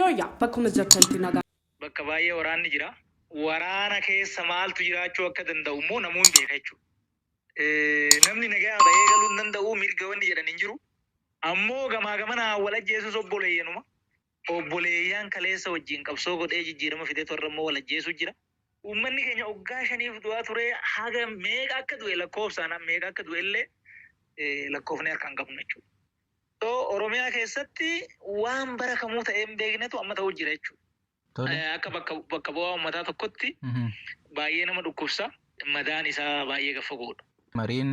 Yooyaa bakkuma jirtantti nagaa. Bakka baay'ee waraanni jira. Waraana keessa maaltu jiraachuu akka danda'u immoo namoonni beeka jechuudha. Namni nagaa bahee galuu hin danda'u mirga wanni jedhan hin jiru. Ammoo gamaa gamanaa wal ajjeesus obboleeyyanuma. Obboleeyyan kaleessa wajjin qabsoo godhee jijjiirama fidee torra immoo wal ajjeesu jira. Uummanni keenya waggaa 5 du'aa ture haga meeqa akka du'e lakkoofsaan meeqa akka du'e illee lakkoofnee harkaan qabnu jechuudha. Oromiyaa keessatti waan bara kamuu ta'ee hin beeknetu amma ta'uu jira jechuudha. Akka bakka bu'aa uummataa tokkotti baay'ee nama dhukkubsa. Madaan isaa baay'ee gaffagoodha. Mariin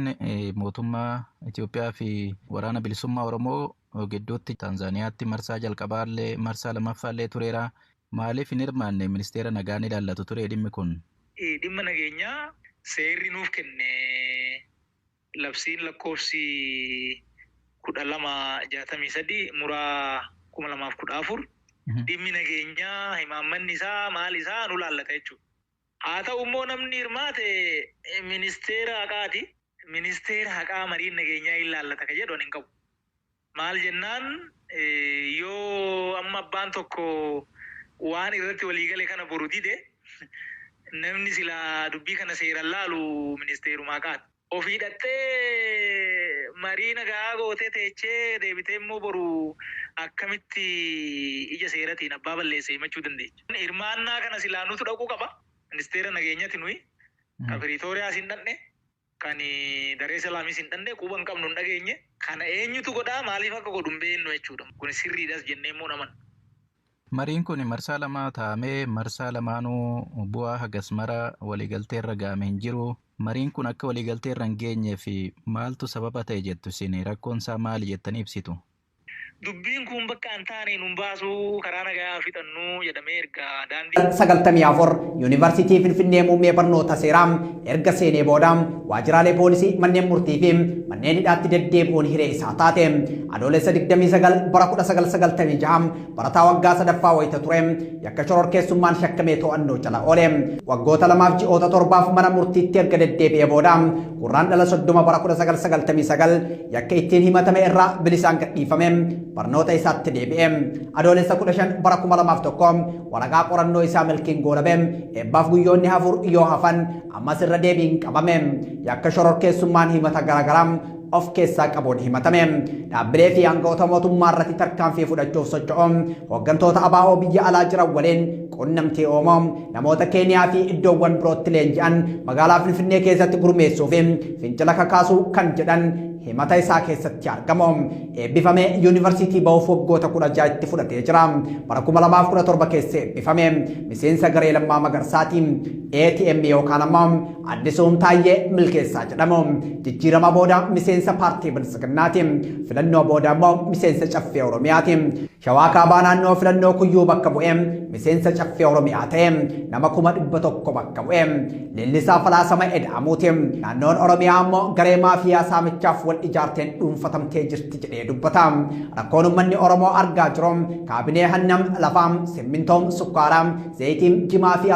mootummaa Itoophiyaa fi waraana bilisummaa Oromoo gidduutti Taanzaaniyaatti marsaa jalqabaallee marsaa lammaffaallee tureera. Maaliif hin hirmaanne ministeera nagaa ni ilaallatu ture dhimmi kun? Dhimma nageenyaa seerri nuuf kenne labsiin lakkoofsi 1263 muraa 2014 dhimmi nageenyaa himaammanni isaa maal isaa nu laallata jechuudha. Haa ta'u immoo namni hirmaate ministeera haqaati. Ministeera haqaa mariin nageenyaa ilaallata ka jedhu hin qabu. Maal jennaan yoo amma abbaan tokko waan irratti waliigale kana boru dide namni sila dubbii kana seeraan laalu ministeeruma haqaati. Ofii hidhattee marii nagaa gootee teechee deebitee immoo boru akkamitti ija seeratiin abbaa balleessee himachuu dandeenya. Hirmaannaa kana silaa nutu dhaquu qaba. Ministeera nageenyaati nuyi kan Piriitooriyaa hin dhanne kan Daree Salaamis hin dhanne quban qabnu hin dhageenye kana eenyutu godhaa maaliif akka godhu hin beeknu jechuudha. Kun sirriidhas jennee immoo naman. Mariin kun marsaa lama taa'amee marsaa lamaanuu bu'aa hagas mara waliigaltee irra ga'ame hin jiru. Mariin kun akka waliigaltee irra hin geenyee fi maaltu sababa ta'e jettu isin rakkoon isaa maali jettanii ibsitu? Dubbiin kun bakka an taane nun baasuu karaa nagaa fixannuu jedhamee erga daandii 94 Yuunivarsiitii Finfinnee muummee barnoota seeraa erga seenee booda waajjiraalee poolisii manneen murtii fi manneen hidhaatti deddeebi'uun hiree isaa taate adoolessa 29 bara 1996 barataa waggaa sadaffaa wayita ture yakka shororkeessummaan shakkamee to'annoo jala oole waggoota 2 fi ji'oota 7 mana murtiitti erga deddeebi'ee booda gurraandhala 30 bara 1999 yakka ittiin himatame irraa bilisaan gadhiifame barnoota isaatti deebi'e adoolessa 15 bara 2001 waraqaa qorannoo isaa milkiin goolabee eebbaaf guyyoonni 4 yoo hafan ammas irra deebiin qabame yakka shororkeessummaan himata garaagaraa of keessaa qabuun himatame dhaabbilee fi aangawoota mootummaa irratti tarkaanfii fudhachuuf socho'uun hooggantoota ABO biyya alaa jiran waliin qunnamtii uumoo namoota Keeniyaa fi iddoowwan birootti leenji'an magaalaa Finfinnee keessatti gurmeessuu fi fincila kakaasuu kan jedhan himata isaa keessatti argamu eebbifame yuunivarsiitii ba'uuf waggoota 16 itti fudhatee jira bara 2017 keessa eebbifame miseensa garee Lammaa Magarsaatiin ATM yookaan ammoo Addisuum Taayyee Milkeessaa jedhamu jijjiirama booda miseensa paartii Bilisiginnaati filannoo booda immoo miseensa caffee Oromiyaati Shawaa Kaabaa naannoo filannoo Kuyyuu bakka bu'ee miseensa caffee Oromiyaa ta'e nama 100 bakka bu'ee Leellisaa Falaasama Eda'amuuti naannoon Oromiyaa immoo garee maafiyaa saamichaaf wal ijaarteen dhuunfatamtee jirti jedhee dubbata rakkoon uummanni Oromoo argaa jiru kaabinee hannam lafaam simmintoom sukkaaraa zayitiin jimaa fi